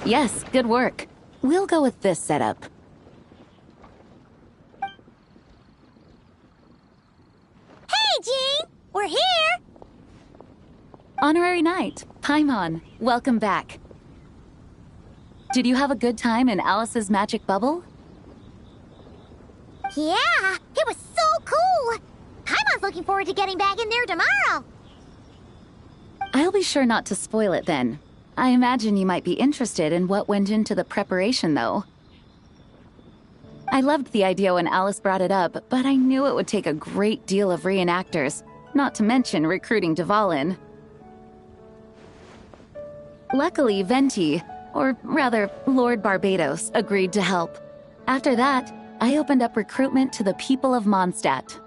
Yes, good work. We'll go with this setup. Hey, Jean! We're here! Honorary Knight, Paimon, welcome back. Did you have a good time in Alice's magic bubble? Yeah, it was so cool! Paimon's looking forward to getting back in there tomorrow! I'll be sure not to spoil it then. I imagine you might be interested in what went into the preparation, though. I loved the idea when Alice brought it up, but I knew it would take a great deal of reenactors, not to mention recruiting Dvalin. Luckily, Venti, or rather, Lord Barbados, agreed to help. After that, I opened up recruitment to the people of Mondstadt.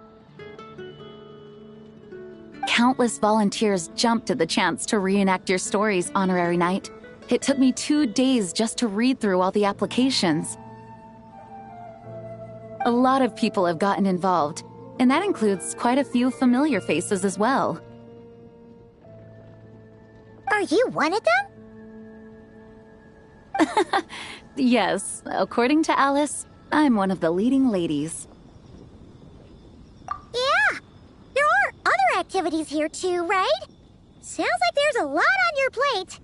Countless volunteers jumped at the chance to reenact your stories, Honorary Knight. It took me 2 days just to read through all the applications. A lot of people have gotten involved, and that includes quite a few familiar faces as well. Are you one of them? Yes, according to Alice, I'm one of the leading ladies. Yeah! There are other activities here too, right? Sounds like there's a lot on your plate.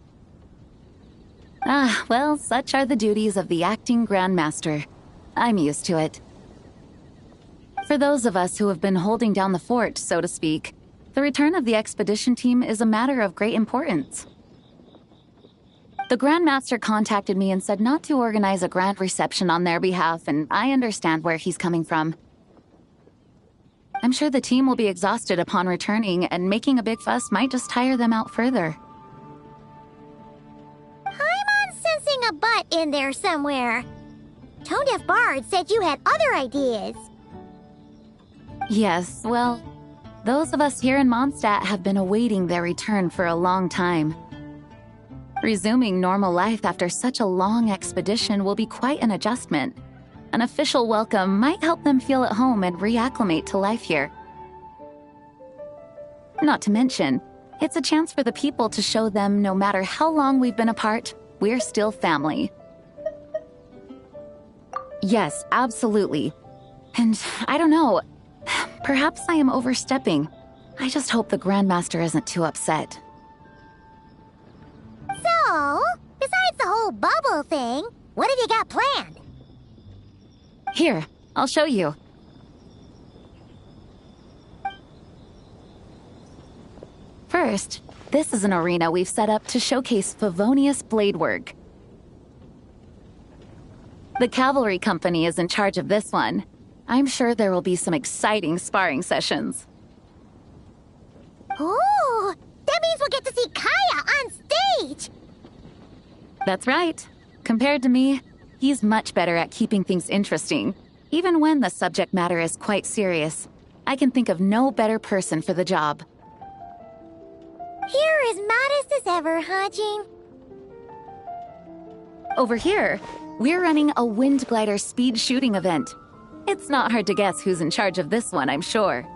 Ah, well, such are the duties of the acting Grandmaster. I'm used to it. For those of us who have been holding down the fort, so to speak, the return of the expedition team is a matter of great importance. The Grandmaster contacted me and said not to organize a grand reception on their behalf, and I understand where he's coming from. I'm sure the team will be exhausted upon returning, and making a big fuss might just tire them out further. I'm sensing a butt in there somewhere. Tone-deaf Bard said you had other ideas. Yes, well, those of us here in Mondstadt have been awaiting their return for a long time. Resuming normal life after such a long expedition will be quite an adjustment. An official welcome might help them feel at home and reacclimate to life here. Not to mention, it's a chance for the people to show them no matter how long we've been apart, we're still family. Yes, absolutely. And I don't know, perhaps I am overstepping. I just hope the Grandmaster isn't too upset. So, besides the whole bubble thing, what have you got planned? Here, I'll show you. First, this is an arena we've set up to showcase Favonius blade work. The cavalry company is in charge of this one. I'm sure there will be some exciting sparring sessions. Ooh, that means we'll get to see Kaya on stage! That's right. Compared to me, he's much better at keeping things interesting, even when the subject matter is quite serious. I can think of no better person for the job. You're as modest as ever, huh, Jean? Over here, we're running a wind glider speed shooting event. It's not hard to guess who's in charge of this one, I'm sure.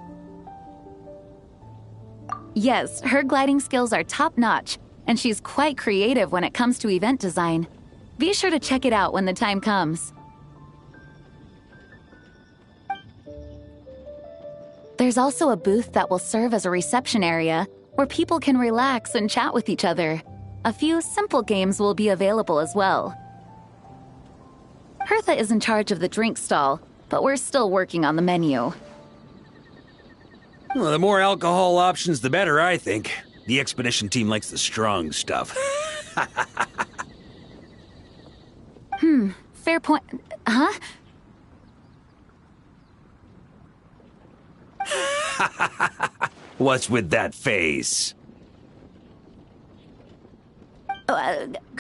Yes, her gliding skills are top-notch, and she's quite creative when it comes to event design. Be sure to check it out when the time comes. There's also a booth that will serve as a reception area where people can relax and chat with each other. A few simple games will be available as well. Hertha is in charge of the drink stall, but we're still working on the menu. Well, the more alcohol options, the better, I think. The expedition team likes the strong stuff. Fair point. Huh? What's with that face?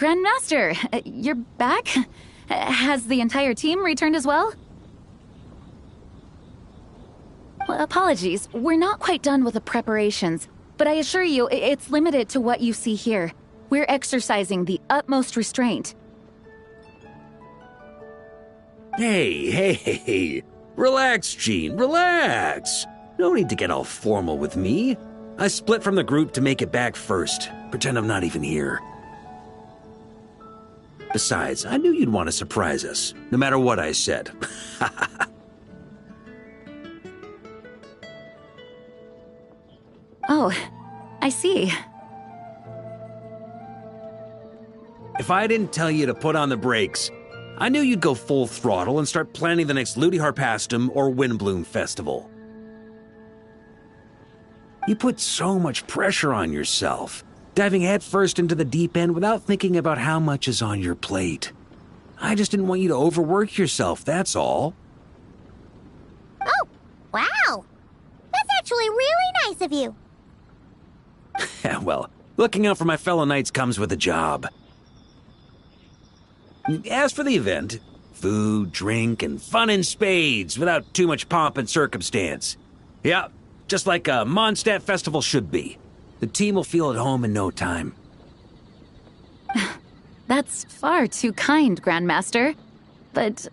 Grandmaster, you're back? Has the entire team returned as well? Well, apologies, we're not quite done with the preparations, but I assure you, it's limited to what you see here. We're exercising the utmost restraint. Hey. Relax, Gene, relax. No need to get all formal with me. I split from the group to make it back first. Pretend I'm not even here. Besides, I knew you'd want to surprise us, no matter what I said. Oh, I see. If I didn't tell you to put on the brakes, I knew you'd go full throttle and start planning the next Ludi Harpastum or Windbloom Festival. You put so much pressure on yourself, diving headfirst into the deep end without thinking about how much is on your plate. I just didn't want you to overwork yourself, that's all. Oh, wow. That's actually really nice of you. Well, looking out for my fellow knights comes with a job. As for the event, food, drink, and fun in spades without too much pomp and circumstance. Yeah, just like a Mondstadt festival should be. The team will feel at home in no time. That's far too kind, Grandmaster. But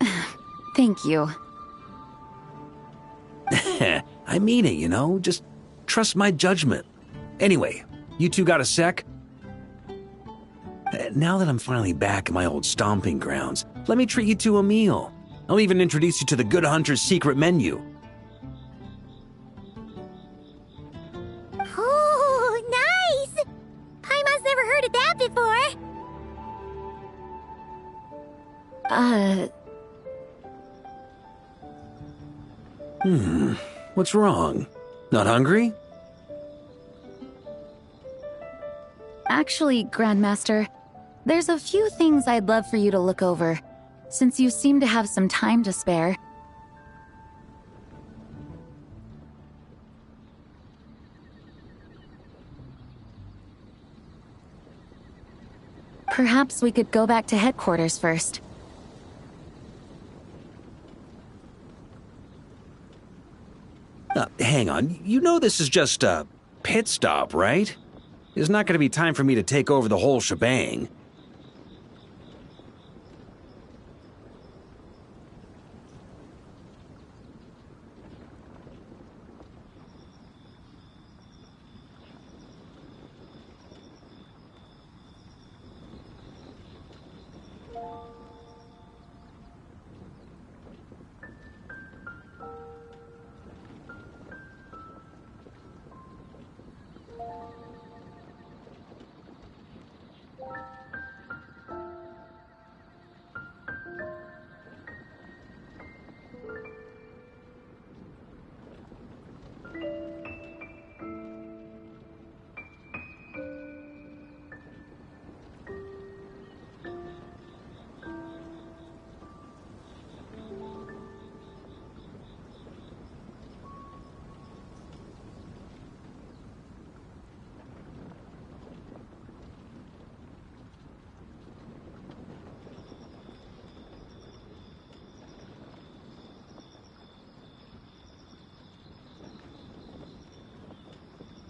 thank you. I mean it, you know? Just trust my judgment. Anyway, you two got a sec? Now that I'm finally back in my old stomping grounds, let me treat you to a meal. I'll even introduce you to the Good Hunter's secret menu. Oh, nice! Paimon's never heard of that before. What's wrong? Not hungry? Actually, Grandmaster, there's a few things I'd love for you to look over, since you seem to have some time to spare. Perhaps we could go back to headquarters first. Hang on, you know this is just a pit stop, right? There's not going to be time for me to take over the whole shebang.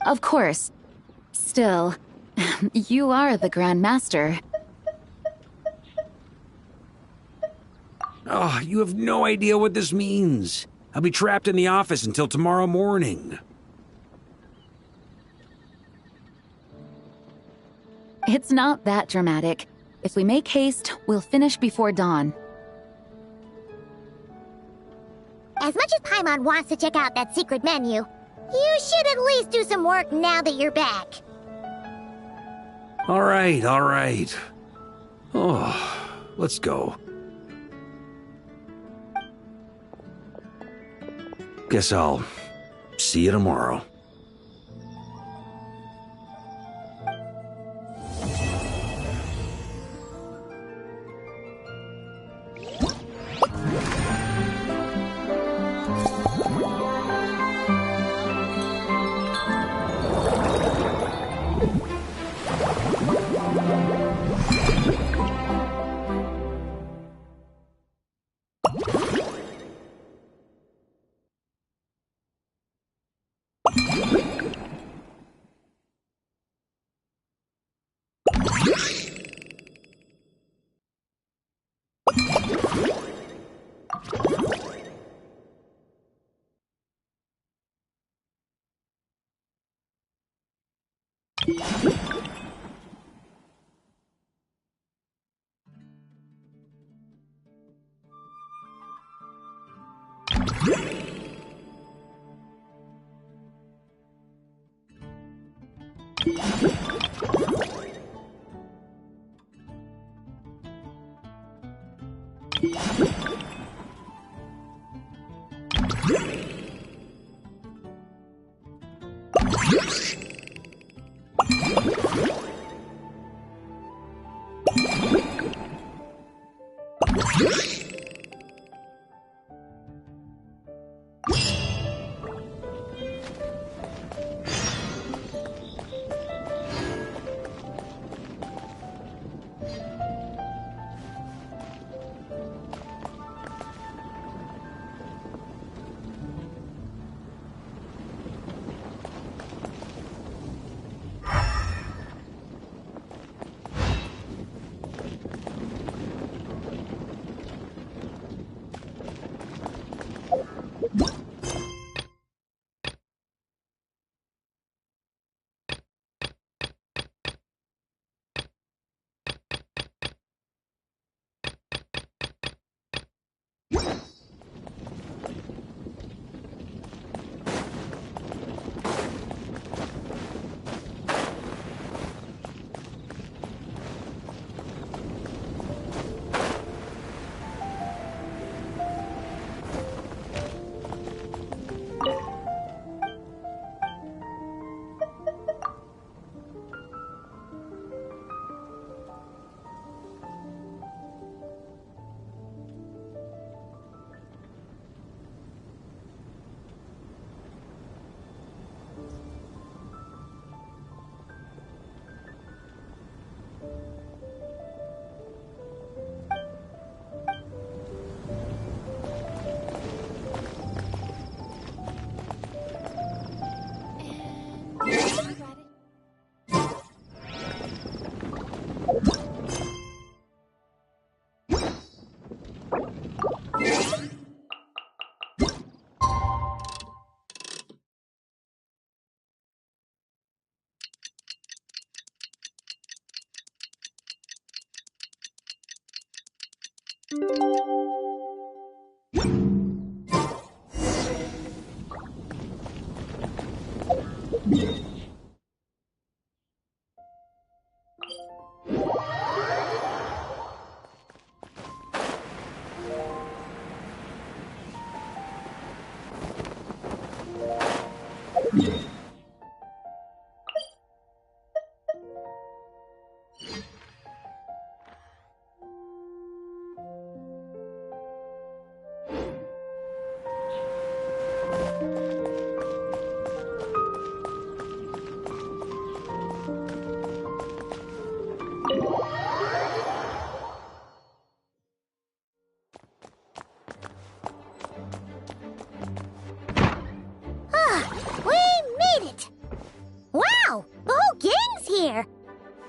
Of course. Still, you are the Grand Master. Oh, you have no idea what this means. I'll be trapped in the office until tomorrow morning. It's not that dramatic. If we make haste, we'll finish before dawn. As much as Paimon wants to check out that secret menu, you should at least do some work now that you're back. All right. Oh, let's go. Guess I'll see you tomorrow.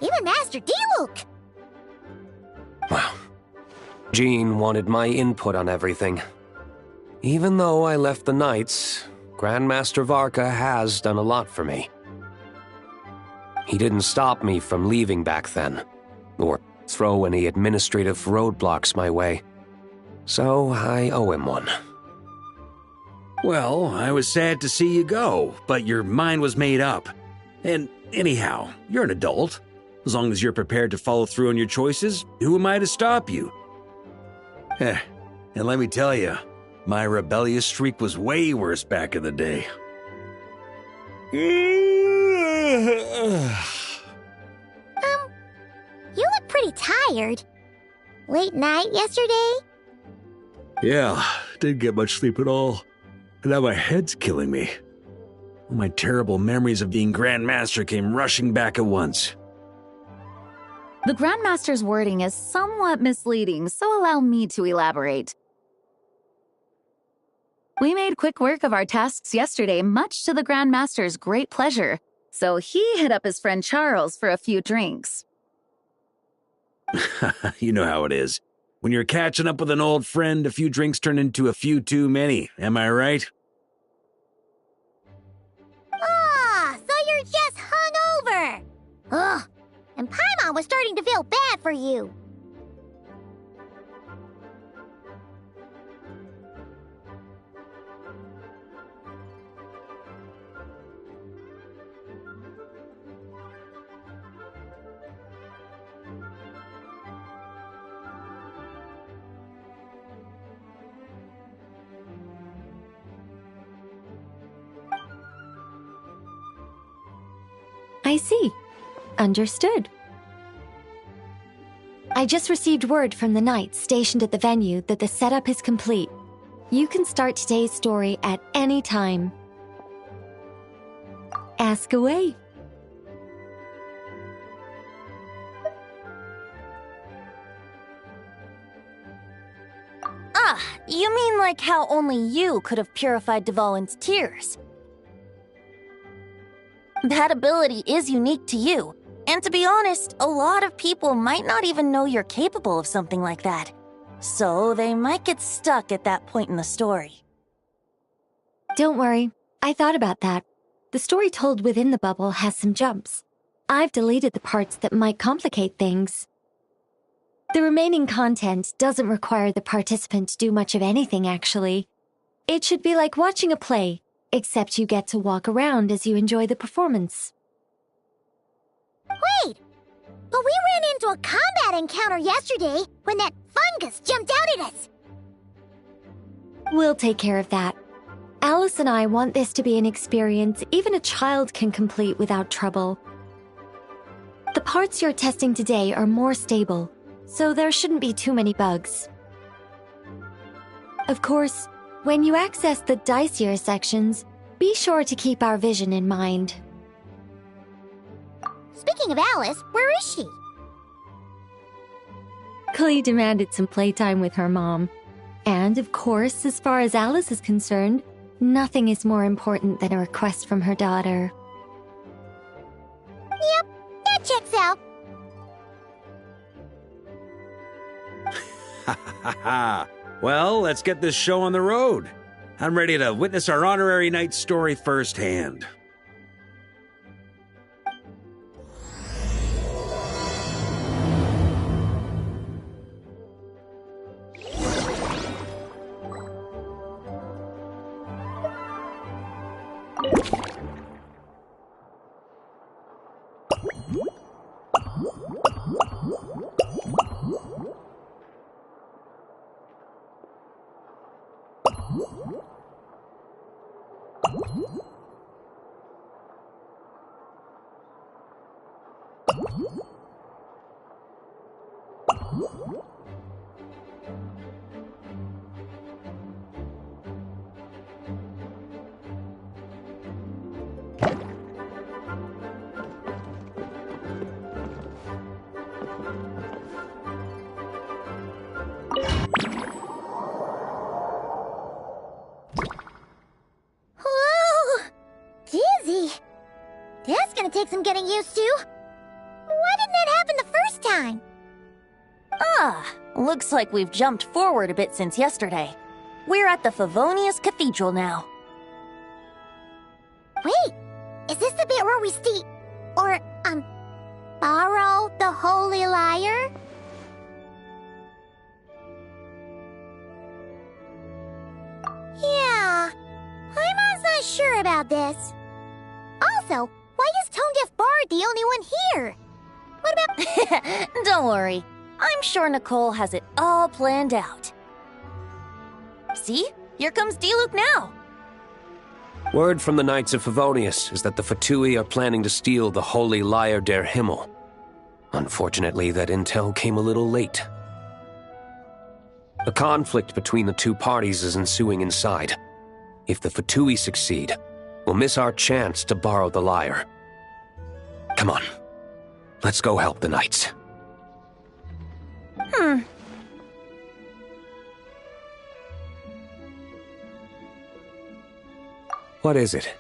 Even Master Diluc! Well, Jean wanted my input on everything. Even though I left the Knights, Grandmaster Varka has done a lot for me. He didn't stop me from leaving back then, or throw any administrative roadblocks my way. So I owe him one. Well, I was sad to see you go, but your mind was made up. And anyhow, you're an adult. As long as you're prepared to follow through on your choices, who am I to stop you? And let me tell you, my rebellious streak was way worse back in the day. You look pretty tired. Late night yesterday? Yeah, didn't get much sleep at all. And now my head's killing me. All my terrible memories of being Grandmaster came rushing back at once. The Grandmaster's wording is somewhat misleading, so allow me to elaborate. We made quick work of our tasks yesterday, much to the Grandmaster's great pleasure, so he hit up his friend Charles for a few drinks. You know how it is. When you're catching up with an old friend, a few drinks turn into a few too many, am I right? Ah, so you're just hungover. Ugh, and Paimon was starting to feel bad for you. I see. Understood. I just received word from the knights stationed at the venue that the setup is complete. You can start today's story at any time. Ask away. Ah, you mean like how only you could have purified Dvalin's tears? That ability is unique to you, and to be honest, a lot of people might not even know you're capable of something like that. So they might get stuck at that point in the story. Don't worry, I thought about that. The story told within the bubble has some jumps. I've deleted the parts that might complicate things. The remaining content doesn't require the participant to do much of anything, actually. It should be like watching a play, except you get to walk around as you enjoy the performance. Wait! But we ran into a combat encounter yesterday when that fungus jumped out at us! We'll take care of that. Alice and I want this to be an experience even a child can complete without trouble. The parts you're testing today are more stable, so there shouldn't be too many bugs. Of course, when you access the dicier sections, be sure to keep our vision in mind. Speaking of Alice, where is she? Klee demanded some playtime with her mom. And, of course, as far as Alice is concerned, nothing is more important than a request from her daughter. Yep, that checks out. Ha ha ha! Well, let's get this show on the road. I'm ready to witness our honorary knight's story firsthand. Whoa! Dizzy! That's gonna take some getting used to. Why didn't that happen the first time? Ah, looks like we've jumped forward a bit since yesterday. We're at the Favonius Cathedral now. Wait, is this the bit where we borrow the Holy Lyre? Yeah, I'm not sure about this. Also, why is Tone Deaf Bard the only one here? What about... Don't worry, I'm sure Nicole has it all planned out. See? Here comes Diluc now. Word from the Knights of Favonius is that the Fatui are planning to steal the Holy Lyre der Himmel. Unfortunately, that intel came a little late. A conflict between the two parties is ensuing inside. If the Fatui succeed, we'll miss our chance to borrow the lyre. Come on, let's go help the Knights. What is it?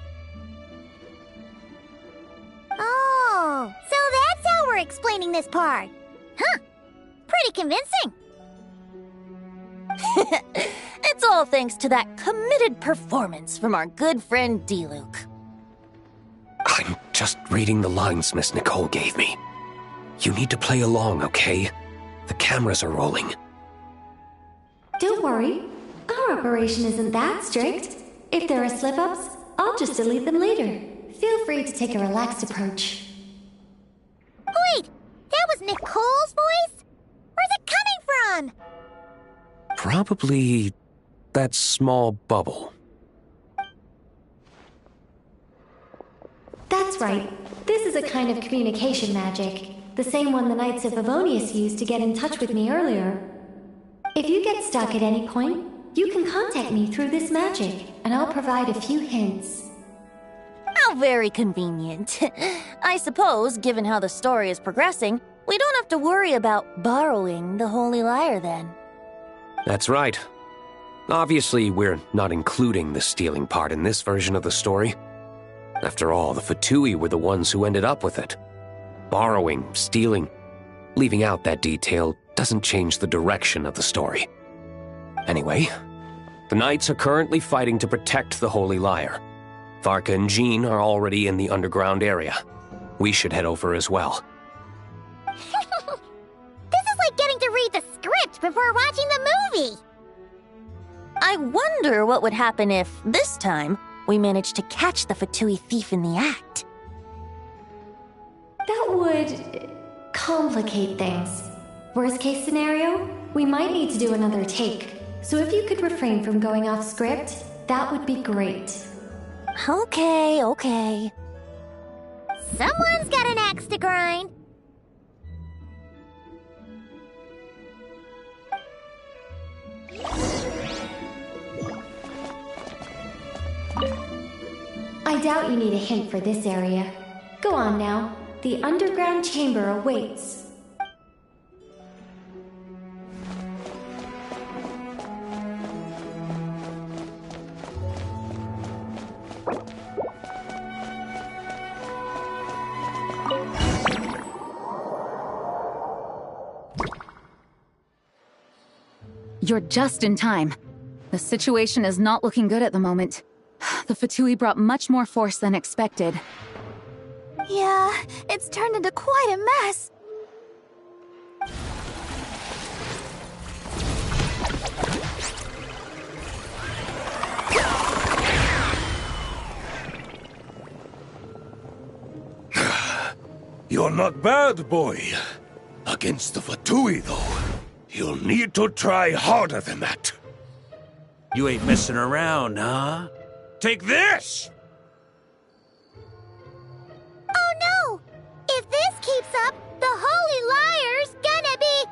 Oh, so that's how we're explaining this part. Huh, pretty convincing. It's all thanks to that committed performance from our good friend D-Luke. I'm just reading the lines Miss Nicole gave me. You need to play along, okay? The cameras are rolling. Don't worry. Our operation isn't that strict. If there are slip-ups, I'll just delete them later. Feel free to take a relaxed approach. Wait! That was Nicole's voice? Where's it coming from? Probably that small bubble. That's right. This is a kind of communication magic. The same one the Knights of Favonius used to get in touch with me earlier. If you get stuck at any point, you can contact me through this magic, and I'll provide a few hints. How very convenient. I suppose, given how the story is progressing, we don't have to worry about borrowing the Holy Lyre then. That's right. Obviously, we're not including the stealing part in this version of the story. After all, the Fatui were the ones who ended up with it. Borrowing, stealing, leaving out that detail doesn't change the direction of the story. Anyway, the Knights are currently fighting to protect the Holy Lyre. Varka and Jean are already in the underground area. We should head over as well. This is like getting to read the script before watching the movie! I wonder what would happen if, this time, we managed to catch the Fatui thief in the act. That would complicate things. Worst case scenario, we might need to do another take. So if you could refrain from going off script, that would be great. Okay. Someone's got an axe to grind. I doubt you need a hint for this area. Go on now. The underground chamber awaits. You're just in time. The situation is not looking good at the moment. The Fatui brought much more force than expected. Yeah, it's turned into quite a mess. You're not bad, boy. Against the Fatui, though, you'll need to try harder than that. You ain't messing around, huh? Take this! Oh no! If this keeps up, the Holy Lyre's gonna be...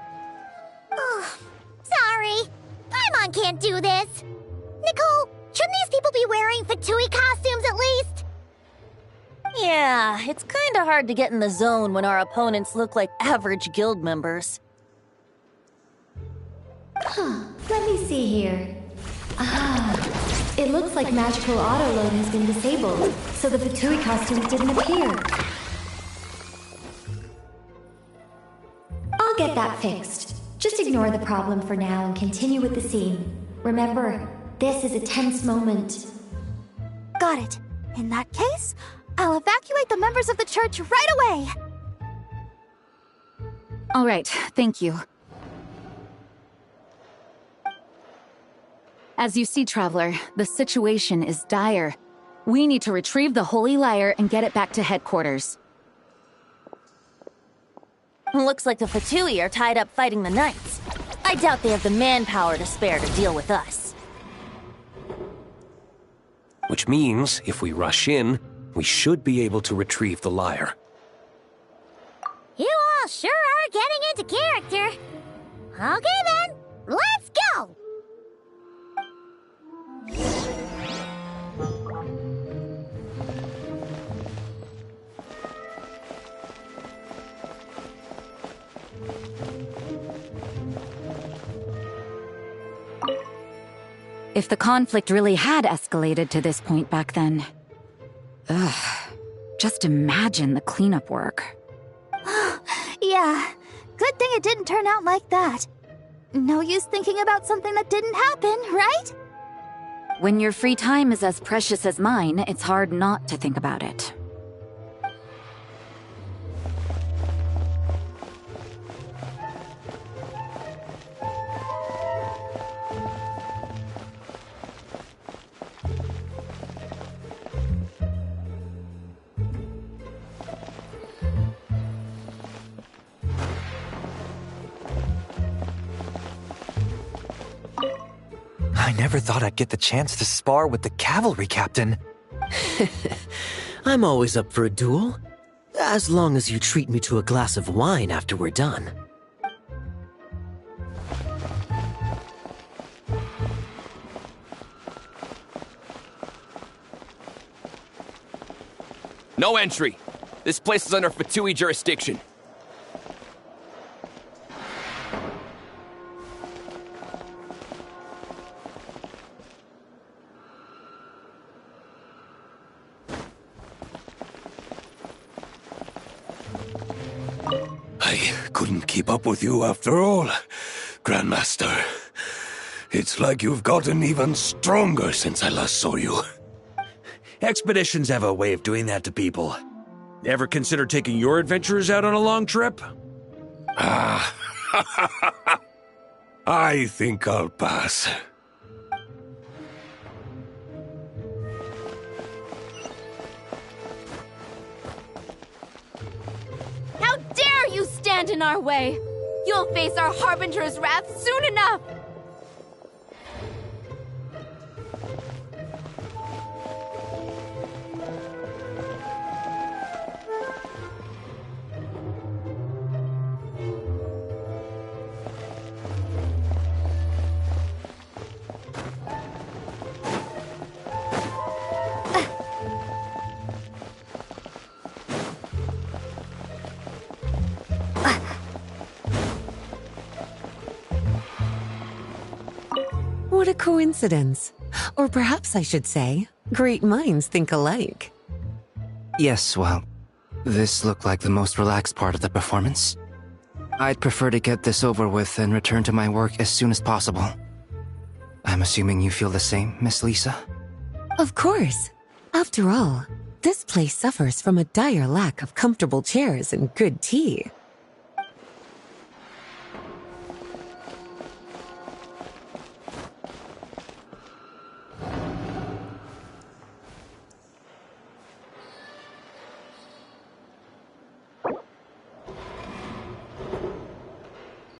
Oh, sorry. Paimon can't do this. Nicole, shouldn't these people be wearing Fatui costumes at least? Yeah, it's kinda hard to get in the zone when our opponents look like average guild members. Let me see here. It looks like magical autoload has been disabled, so the Fatui costumes didn't appear. I'll get that fixed. Just ignore the problem for now and continue with the scene. Remember, this is a tense moment. Got it. In that case, I'll evacuate the members of the church right away. All right, thank you. As you see, Traveler, the situation is dire. We need to retrieve the Holy Lyre and get it back to headquarters. Looks like the Fatui are tied up fighting the Knights. I doubt they have the manpower to spare to deal with us. Which means, if we rush in, we should be able to retrieve the lyre. You all sure are getting into character. Okay then, let's go! If the conflict really had escalated to this point back then... just imagine the cleanup work. Yeah, good thing it didn't turn out like that. no use thinking about something that didn't happen, right? When your free time is as precious as mine, it's hard not to think about it. I never thought I'd get the chance to spar with the cavalry captain. I'm always up for a duel. As long as you treat me to a glass of wine after we're done. No entry. This place is under Fatui jurisdiction. I couldn't keep up with you after all, Grandmaster. It's like you've gotten even stronger since I last saw you. Expeditions have a way of doing that to people. Ever consider taking your adventurers out on a long trip? Ah, I think I'll pass. How dare you stand in our way! You'll face our Harbinger's wrath soon enough! What a coincidence. Or perhaps I should say, great minds think alike. Yes, well, this looked like the most relaxed part of the performance. I'd prefer to get this over with and return to my work as soon as possible. I'm assuming you feel the same, Miss Lisa? Of course. After all, this place suffers from a dire lack of comfortable chairs and good tea.